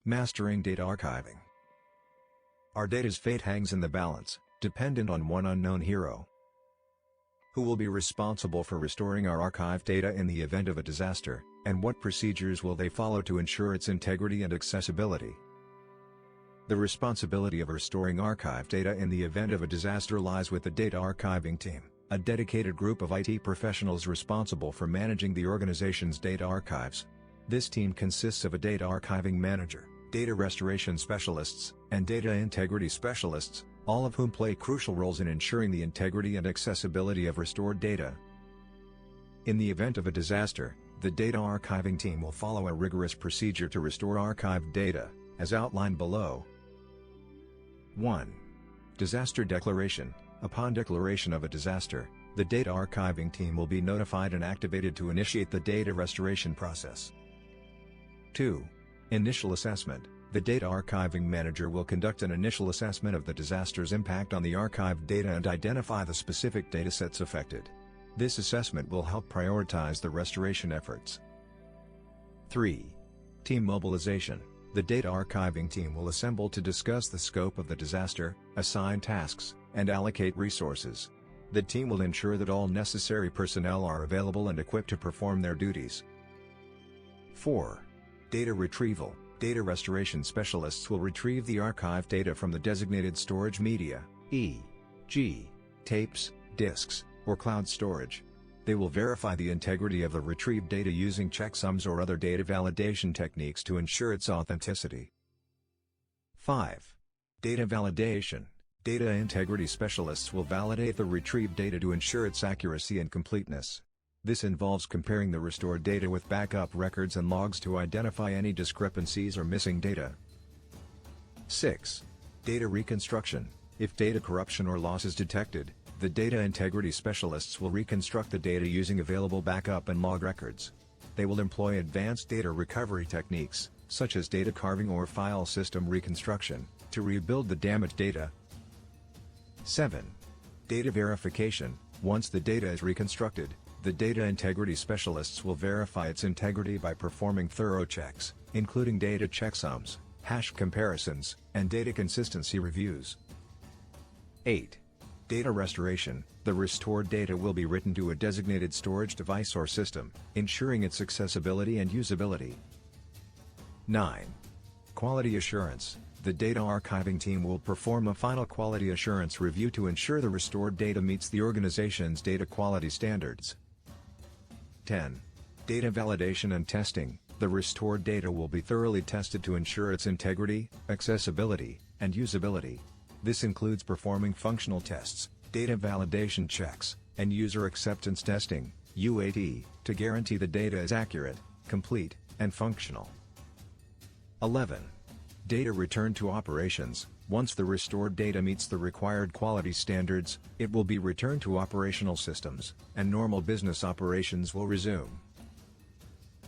Mastering data archiving. Our data's fate hangs in the balance, dependent on one unknown hero. Who will be responsible for restoring our archived data in the event of a disaster, and what procedures will they follow to ensure its integrity and accessibility? The responsibility of restoring archived data in the event of a disaster lies with the data archiving team, a dedicated group of IT professionals responsible for managing the organization's data archives. This team consists of a data archiving manager, data restoration specialists, and data integrity specialists, all of whom play crucial roles in ensuring the integrity and accessibility of restored data. In the event of a disaster, the data archiving team will follow a rigorous procedure to restore archived data, as outlined below. 1. Disaster declaration. Upon declaration of a disaster, the data archiving team will be notified and activated to initiate the data restoration process. 2. Initial assessment. The data archiving manager will conduct an initial assessment of the disaster's impact on the archived data and identify the specific datasets affected. This assessment will help prioritize the restoration efforts. 3. Team mobilization. The data archiving team will assemble to discuss the scope of the disaster, assign tasks, and allocate resources. The team will ensure that all necessary personnel are available and equipped to perform their duties. 4. Data retrieval. Data restoration specialists will retrieve the archived data from the designated storage media, e.g., tapes, disks, or cloud storage. They will verify the integrity of the retrieved data using checksums or other data validation techniques to ensure its authenticity. 5. Data validation. Data integrity specialists will validate the retrieved data to ensure its accuracy and completeness. This involves comparing the restored data with backup records and logs to identify any discrepancies or missing data. 6. Data reconstruction. If data corruption or loss is detected, the data integrity specialists will reconstruct the data using available backup and log records. They will employ advanced data recovery techniques, such as data carving or file system reconstruction, to rebuild the damaged data. 7. Data verification. Once the data is reconstructed, the data integrity specialists will verify its integrity by performing thorough checks, including data checksums, hash comparisons, and data consistency reviews. 8. Data restoration. The restored data will be written to a designated storage device or system, ensuring its accessibility and usability. 9. Quality assurance. The data archiving team will perform a final quality assurance review to ensure the restored data meets the organization's data quality standards. 10. Data validation and testing. The restored data will be thoroughly tested to ensure its integrity, accessibility, and usability. This includes performing functional tests, data validation checks, and user acceptance testing, UAT, to guarantee the data is accurate, complete, and functional. 11. Data return to operations. Once the restored data meets the required quality standards, it will be returned to operational systems, and normal business operations will resume.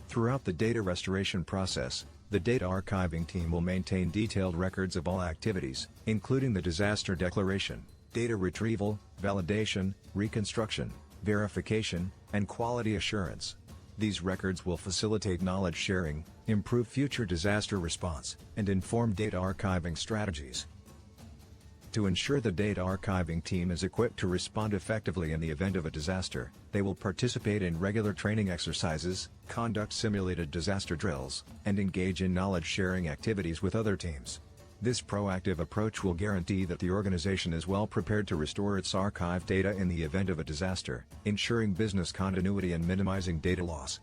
Throughout the data restoration process, the data archiving team will maintain detailed records of all activities, including the disaster declaration, data retrieval, validation, reconstruction, verification, and quality assurance. These records will facilitate knowledge sharing, improve future disaster response, and inform data archiving strategies. To ensure the data archiving team is equipped to respond effectively in the event of a disaster, they will participate in regular training exercises, conduct simulated disaster drills, and engage in knowledge-sharing activities with other teams. This proactive approach will guarantee that the organization is well prepared to restore its archived data in the event of a disaster, ensuring business continuity and minimizing data loss.